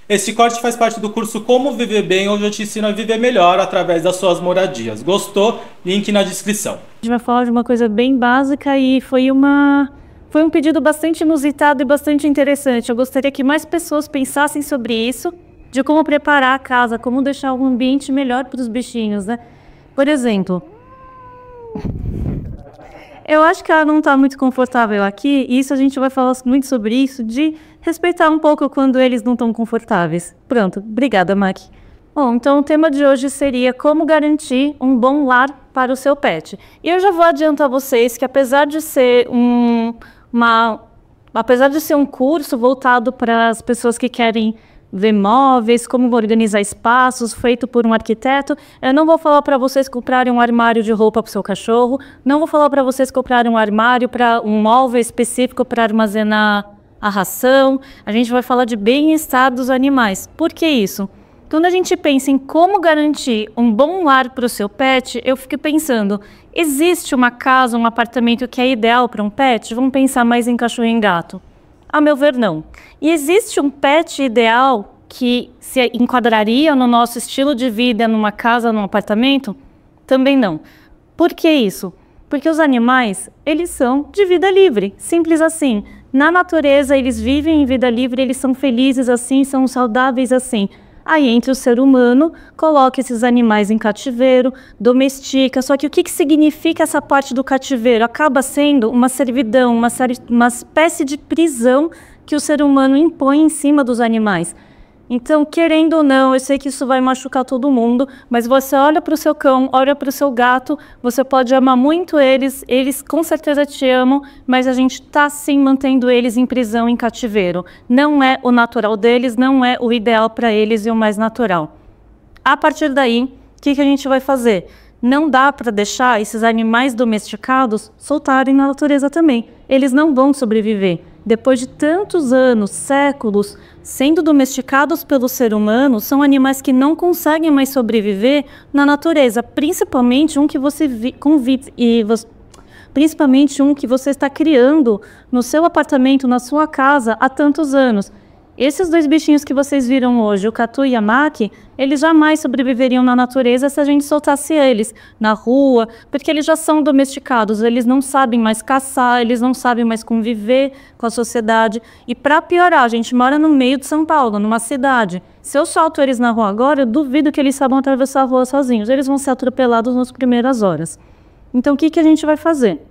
Este corte faz parte do curso Como Viver Bem, onde eu te ensino a viver melhor através das suas moradias. Gostou? Link na descrição. A gente vai falar de uma coisa bem básica e foi um pedido bastante inusitado e bastante interessante. Eu gostaria que mais pessoas pensassem sobre isso, de como preparar a casa, como deixar um ambiente melhor para os bichinhos, né? Por exemplo, eu acho que ela não está muito confortável aqui, e isso a gente vai falar muito sobre isso, de respeitar um pouco quando eles não estão confortáveis. Pronto, obrigada, Mac. Bom, então o tema de hoje seria como garantir um bom lar para o seu pet. E eu já vou adiantar a vocês que apesar de ser um curso voltado para as pessoas que querem ver móveis, como organizar espaços, feito por um arquiteto, eu não vou falar para vocês comprarem um armário de roupa para o seu cachorro, não vou falar para vocês comprarem um armário para um móvel específico para armazenar a ração. A gente vai falar de bem-estar dos animais. Por que isso? Quando a gente pensa em como garantir um bom lar para o seu pet, eu fico pensando, existe uma casa, um apartamento que é ideal para um pet? Vamos pensar mais em cachorro e em gato. A meu ver, não. E existe um pet ideal que se enquadraria no nosso estilo de vida, numa casa, num apartamento? Também não. Por que isso? Porque os animais, eles são de vida livre, simples assim. Na natureza, eles vivem em vida livre, eles são felizes assim, são saudáveis assim. Aí entra o ser humano, coloca esses animais em cativeiro, domestica. Só que o que significa essa parte do cativeiro? Acaba sendo uma servidão, uma espécie de prisão que o ser humano impõe em cima dos animais. Então, querendo ou não, eu sei que isso vai machucar todo mundo, mas você olha para o seu cão, olha para o seu gato, você pode amar muito eles, eles com certeza te amam, mas a gente está sim mantendo eles em prisão, em cativeiro. Não é o natural deles, não é o ideal para eles e o mais natural. A partir daí, o que a gente vai fazer? Não dá para deixar esses animais domesticados soltarem na natureza também. Eles não vão sobreviver. Depois de tantos anos, séculos, sendo domesticados pelo ser humano, são animais que não conseguem mais sobreviver na natureza, principalmente um que você convive principalmente um que você está criando no seu apartamento, na sua casa há tantos anos. Esses dois bichinhos que vocês viram hoje, o Catu e a Mac, eles jamais sobreviveriam na natureza se a gente soltasse eles na rua, porque eles já são domesticados, eles não sabem mais caçar, eles não sabem mais conviver com a sociedade. E para piorar, a gente mora no meio de São Paulo, numa cidade. Se eu solto eles na rua agora, eu duvido que eles saibam atravessar a rua sozinhos. Eles vão ser atropelados nas primeiras horas. Então, o que a gente vai fazer?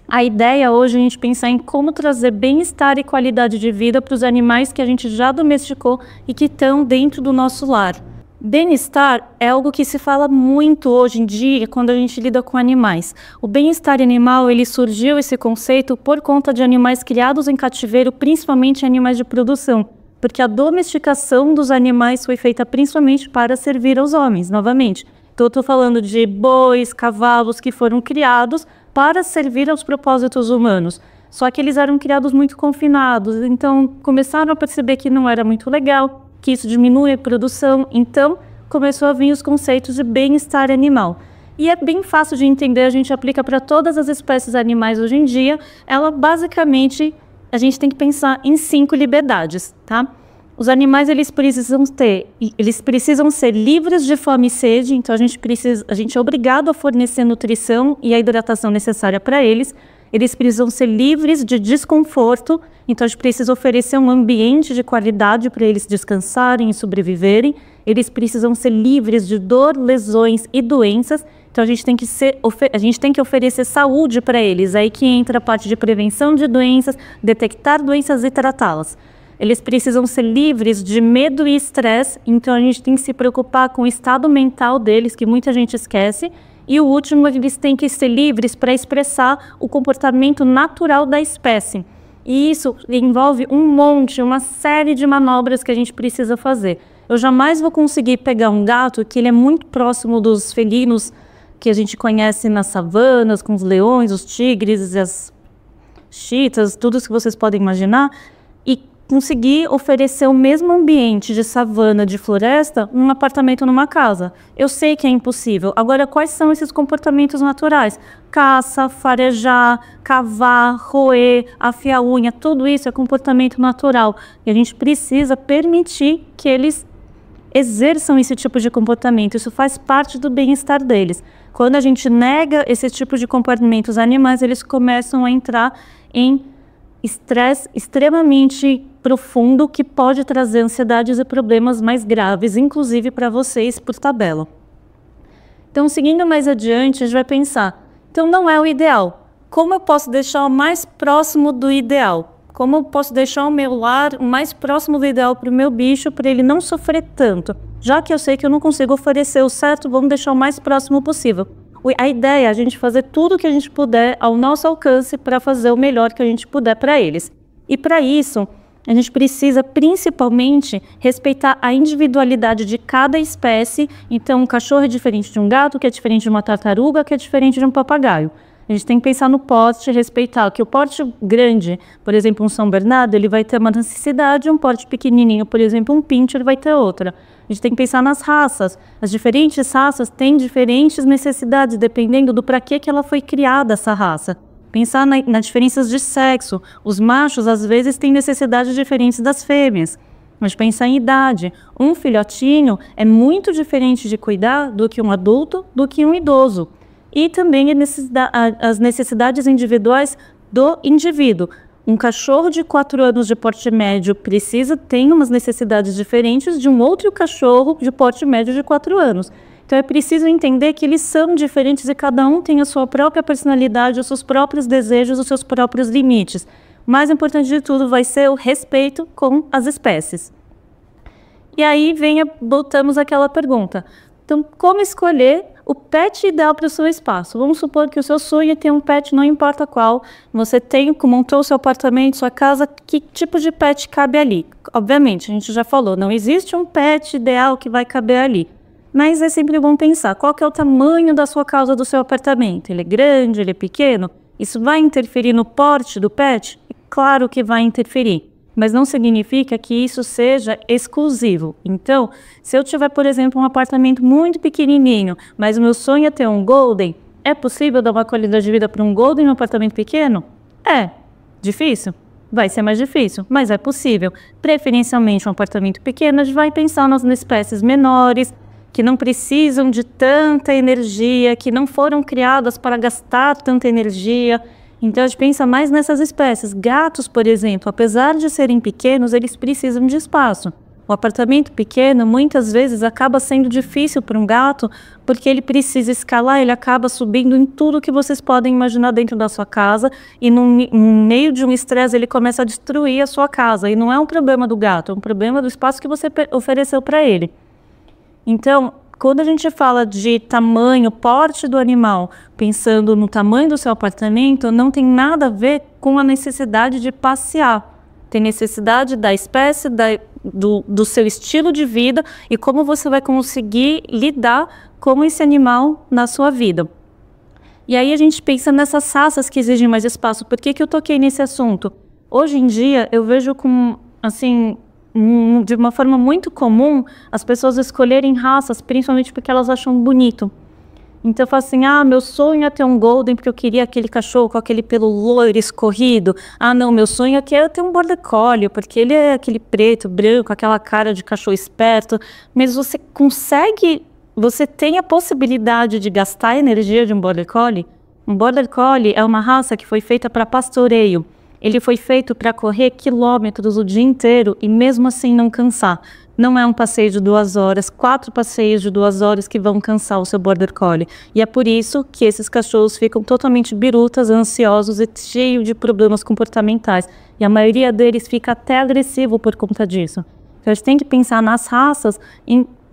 A ideia hoje é a gente pensar em como trazer bem-estar e qualidade de vida para os animais que a gente já domesticou e que estão dentro do nosso lar. Bem-estar é algo que se fala muito hoje em dia quando a gente lida com animais. O bem-estar animal, ele surgiu esse conceito por conta de animais criados em cativeiro, principalmente animais de produção, porque a domesticação dos animais foi feita principalmente para servir aos homens, novamente. Então eu estou falando de bois, cavalos que foram criados para servir aos propósitos humanos. Só que eles eram criados muito confinados, então começaram a perceber que não era muito legal, que isso diminui a produção, então começou a vir os conceitos de bem-estar animal. E é bem fácil de entender, a gente aplica para todas as espécies animais hoje em dia. Ela basicamente, a gente tem que pensar em 5 liberdades, tá? Os animais, eles precisam ser livres de fome e sede, então a gente é obrigado a fornecer nutrição e a hidratação necessária para eles. Eles precisam ser livres de desconforto, então a gente precisa oferecer um ambiente de qualidade para eles descansarem e sobreviverem. Eles precisam ser livres de dor, lesões e doenças, então a gente tem que oferecer saúde para eles. Aí que entra a parte de prevenção de doenças, detectar doenças e tratá-las. Eles precisam ser livres de medo e estresse, então a gente tem que se preocupar com o estado mental deles, que muita gente esquece. E o último, eles têm que ser livres para expressar o comportamento natural da espécie. E isso envolve uma série de manobras que a gente precisa fazer. Eu jamais vou conseguir pegar um gato que ele é muito próximo dos felinos que a gente conhece nas savanas, com os leões, os tigres, as chitas, tudo isso que vocês podem imaginar, e conseguir oferecer o mesmo ambiente de savana, de floresta, num apartamento, numa casa. Eu sei que é impossível. Agora, quais são esses comportamentos naturais? Caça, farejar, cavar, roer, afiar a unha, tudo isso é comportamento natural. E a gente precisa permitir que eles exerçam esse tipo de comportamento. Isso faz parte do bem-estar deles. Quando a gente nega esse tipo de comportamentos animais, eles começam a entrar em estresse extremamente profundo que pode trazer ansiedades e problemas mais graves, inclusive para vocês por tabela. Então, seguindo mais adiante, a gente vai pensar, então não é o ideal. Como eu posso deixar o mais próximo do ideal? Como eu posso deixar o meu lar o mais próximo do ideal para o meu bicho, para ele não sofrer tanto? Já que eu sei que eu não consigo oferecer o certo, vamos deixar o mais próximo possível. A ideia é a gente fazer tudo o que a gente puder ao nosso alcance para fazer o melhor que a gente puder para eles. E para isso, a gente precisa principalmente respeitar a individualidade de cada espécie. Então, um cachorro é diferente de um gato, que é diferente de uma tartaruga, que é diferente de um papagaio. A gente tem que pensar no porte e respeitar que o porte grande, por exemplo, um São Bernardo, ele vai ter uma necessidade, um porte pequenininho, por exemplo, um pincher, ele vai ter outra. A gente tem que pensar nas raças. As diferentes raças têm diferentes necessidades, dependendo do para que ela foi criada, essa raça. Pensar nas diferenças de sexo. Os machos, às vezes, têm necessidades diferentes das fêmeas. Mas pensar em idade. Um filhotinho é muito diferente de cuidar do que um adulto, do que um idoso. E também as necessidades individuais do indivíduo. Um cachorro de 4 anos de porte médio tem umas necessidades diferentes de um outro cachorro de porte médio de 4 anos. Então é preciso entender que eles são diferentes e cada um tem a sua própria personalidade, os seus próprios desejos, os seus próprios limites. O mais importante de tudo vai ser o respeito com as espécies. E aí voltamos àquela pergunta. Então, como escolher o pet ideal para o seu espaço? Vamos supor que o seu sonho é ter um pet, não importa qual. Você montou o seu apartamento, sua casa, que tipo de pet cabe ali? Obviamente, a gente já falou, não existe um pet ideal que vai caber ali. Mas é sempre bom pensar, qual que é o tamanho da sua casa, do seu apartamento? Ele é grande, ele é pequeno? Isso vai interferir no porte do pet? É claro que vai interferir. Mas não significa que isso seja exclusivo. Então, se eu tiver, por exemplo, um apartamento muito pequenininho, mas o meu sonho é ter um Golden, é possível dar uma qualidade de vida para um Golden em um apartamento pequeno? É. Difícil? Vai ser mais difícil, mas é possível. Preferencialmente um apartamento pequeno, a gente vai pensar nas espécies menores, que não precisam de tanta energia, que não foram criadas para gastar tanta energia. Então, a gente pensa mais nessas espécies. Gatos, por exemplo, apesar de serem pequenos, eles precisam de espaço. O apartamento pequeno, muitas vezes, acaba sendo difícil para um gato, porque ele precisa escalar, ele acaba subindo em tudo que vocês podem imaginar dentro da sua casa, e no meio de um estresse, ele começa a destruir a sua casa. E não é um problema do gato, é um problema do espaço que você ofereceu para ele. Então, quando a gente fala de tamanho, porte do animal, pensando no tamanho do seu apartamento, não tem nada a ver com a necessidade de passear. Tem necessidade da espécie, do seu estilo de vida e como você vai conseguir lidar com esse animal na sua vida. E aí a gente pensa nessas raças que exigem mais espaço. Por que eu toquei nesse assunto? Hoje em dia, eu vejo de uma forma muito comum, as pessoas escolherem raças, principalmente porque elas acham bonito. Então eu falo assim, meu sonho é ter um Golden porque eu queria aquele cachorro com aquele pelo loiro escorrido. Não, meu sonho aqui é ter um Border Collie, porque ele é aquele preto, branco, aquela cara de cachorro esperto. Mas você tem a possibilidade de gastar a energia de um Border Collie? Um Border Collie é uma raça que foi feita para pastoreio. Ele foi feito para correr quilômetros o dia inteiro e mesmo assim não cansar. Não é um passeio de 2 horas, 4 passeios de 2 horas que vão cansar o seu Border Collie. E é por isso que esses cachorros ficam totalmente birutas, ansiosos e cheios de problemas comportamentais. E a maioria deles fica até agressivo por conta disso. Então a gente tem que pensar nas raças,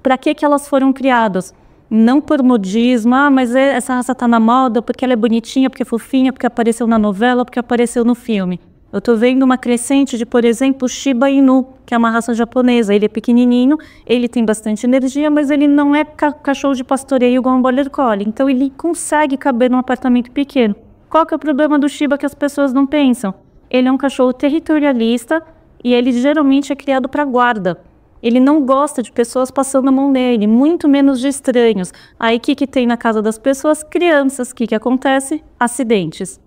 para que elas foram criadas. Não por modismo, mas essa raça tá na moda porque ela é bonitinha, porque é fofinha, porque apareceu na novela, porque apareceu no filme. Eu tô vendo uma crescente de, por exemplo, Shiba Inu, que é uma raça japonesa. Ele é pequenininho, ele tem bastante energia, mas ele não é cachorro de pastoreio igual um Border Collie. Então ele consegue caber num apartamento pequeno. Qual que é o problema do Shiba que as pessoas não pensam? Ele é um cachorro territorialista, e ele geralmente é criado para guarda. Ele não gosta de pessoas passando a mão nele, muito menos de estranhos. Aí o que tem na casa das pessoas? Crianças. O que acontece? Acidentes.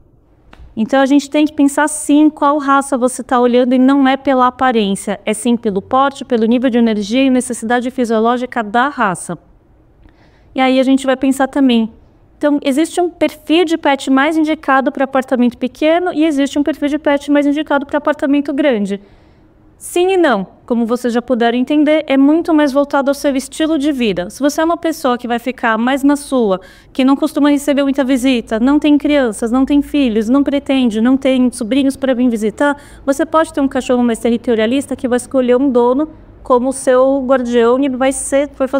Então a gente tem que pensar sim qual raça você está olhando, e não é pela aparência, é sim pelo porte, pelo nível de energia e necessidade fisiológica da raça. E aí a gente vai pensar também, então existe um perfil de pet mais indicado para apartamento pequeno e existe um perfil de pet mais indicado para apartamento grande. Sim e não, como vocês já puderam entender, é muito mais voltado ao seu estilo de vida. Se você é uma pessoa que vai ficar mais na sua, que não costuma receber muita visita, não tem crianças, não tem filhos, não pretende, não tem sobrinhos para vir visitar, você pode ter um cachorro mais territorialista que vai escolher um dono como o seu guardião e vai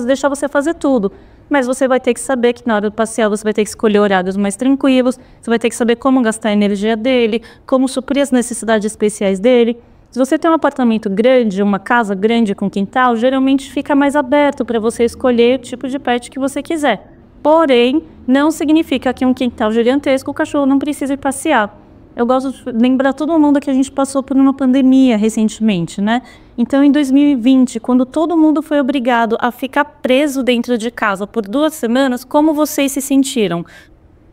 deixar você fazer tudo. Mas você vai ter que saber que na hora do passear você vai ter que escolher horários mais tranquilos, você vai ter que saber como gastar a energia dele, como suprir as necessidades especiais dele. Se você tem um apartamento grande, uma casa grande com quintal, geralmente fica mais aberto para você escolher o tipo de pet que você quiser. Porém, não significa que um quintal gigantesco o cachorro não precisa ir passear. Eu gosto de lembrar todo mundo que a gente passou por uma pandemia recentemente, né? Então, em 2020, quando todo mundo foi obrigado a ficar preso dentro de casa por 2 semanas, como vocês se sentiram?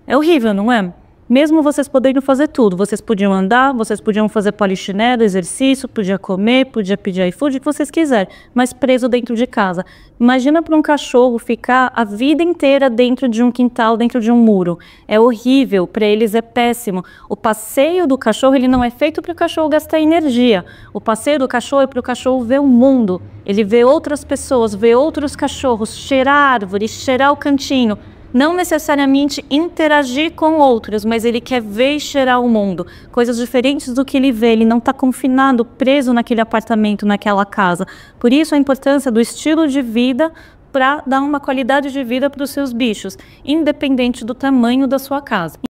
É horrível, não é? Mesmo vocês podendo fazer tudo, vocês podiam andar, vocês podiam fazer polichinelo, exercício, podia comer, podia pedir iFood, o que vocês quiserem, mas preso dentro de casa. Imagina para um cachorro ficar a vida inteira dentro de um quintal, dentro de um muro. É horrível, para eles é péssimo. O passeio do cachorro, ele não é feito para o cachorro gastar energia. O passeio do cachorro é para o cachorro ver o mundo. Ele vê outras pessoas, vê outros cachorros, cheirar a árvore, cheirar o cantinho. Não necessariamente interagir com outros, mas ele quer ver e cheirar o mundo. Coisas diferentes do que ele vê. Ele não está confinado, preso naquele apartamento, naquela casa. Por isso a importância do estilo de vida para dar uma qualidade de vida para os seus bichos, independente do tamanho da sua casa.